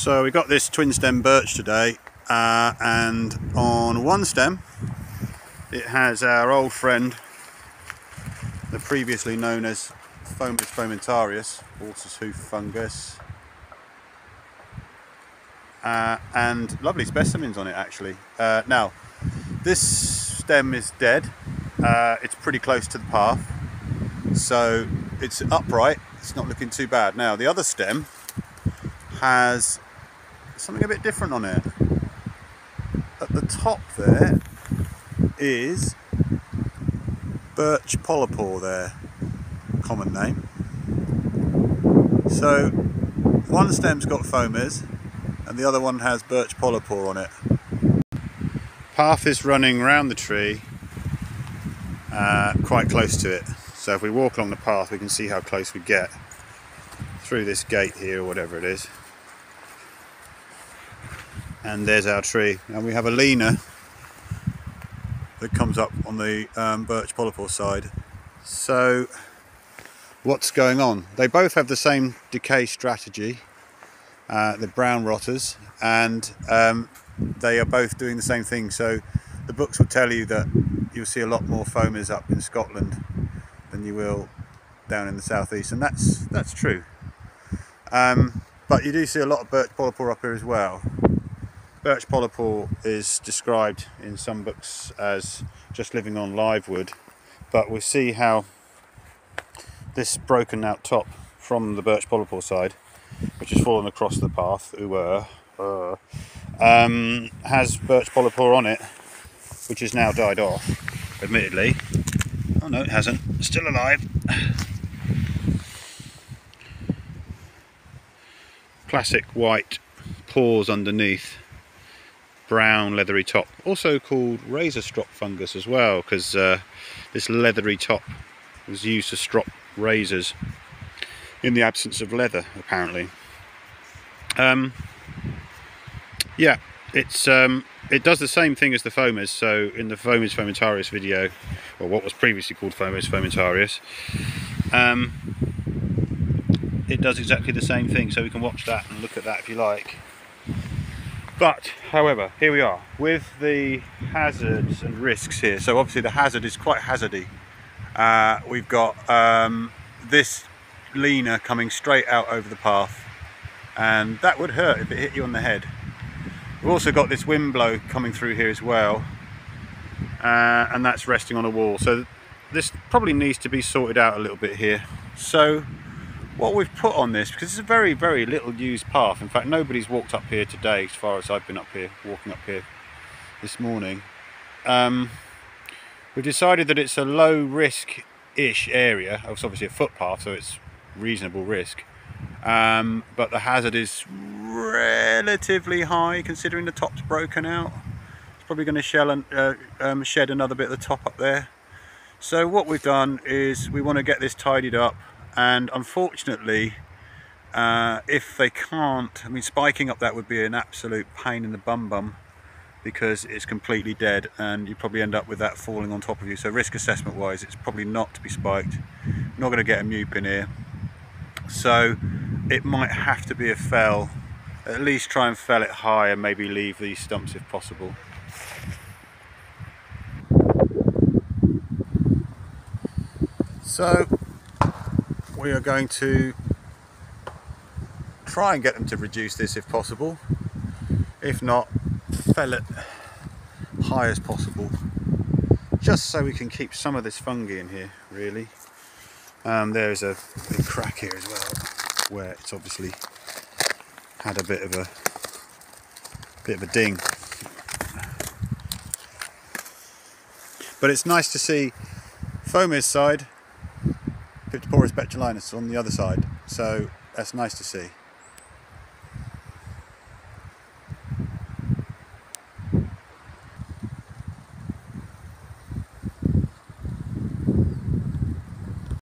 So we got this twin stem birch today, and on one stem it has our old friend, the previously known as fomentarius, horse's hoof fungus, and lovely specimens on it actually. Now this stem is dead, it's pretty close to the path, so it's upright, it's not looking too bad. Now the other stem has something a bit different on it. At the top there is birch polypore there, common name. So one stem's got fomes and the other one has birch polypore on it. Path is running round the tree, quite close to it. So if we walk along the path we can see how close we get through this gate here or whatever it is. And there's our tree, and we have a leaner that comes up on the birch polypore side. So what's going on? They both have the same decay strategy, the brown rotters, and they are both doing the same thing. So the books will tell you that you'll see a lot more fomes up in Scotland than you will down in the southeast, and that's true. But you do see a lot of birch polypore up here as well. Birch polypore is described in some books as just living on live wood, but we'll see how this broken out top from the birch polypore side, which has fallen across the path, has birch polypore on it, which has now died off, admittedly. Oh no, it hasn't, it's still alive. Classic white pores underneath, brown leathery top, also called razor strop fungus as well, because this leathery top was used to strop razors in the absence of leather, apparently. Yeah, it does the same thing as the fomes. So in the fomes fomentarius video, or what was previously called fomes fomentarius, it does exactly the same thing, so we can watch that and look at that if you like. But however, here we are with the hazards and risks here. So obviously the hazard is quite hazardy. We've got this leaner coming straight out over the path, and that would hurt if it hit you on the head. We've also got this wind blow coming through here as well, and that's resting on a wall. So this probably needs to be sorted out a little bit here. So what we've put on this, because it's a very, very little used path. In fact, nobody's walked up here today as far as I've been up here, walking up here this morning. We've decided that it's a low risk-ish area. It's obviously a footpath, so it's reasonable risk. But the hazard is relatively high considering the top's broken out. It's probably going to shed another bit of the top up there. So what we've done is we want to get this tidied up. And unfortunately, if they can't, I mean, spiking up that would be an absolute pain in the bum because it's completely dead and you probably end up with that falling on top of you. So risk assessment wise, it's probably not to be spiked. Not going to get a mupe in here. So it might have to be a fell. At least try and fell it high and maybe leave these stumps if possible. So we are going to try and get them to reduce this if possible. If not, fell it high as possible, just so we can keep some of this fungi in here, really. There's a big crack here as well, where it's obviously had a bit of a ding. But it's nice to see fomes side, piptoporus betulinus on the other side, so that's nice to see.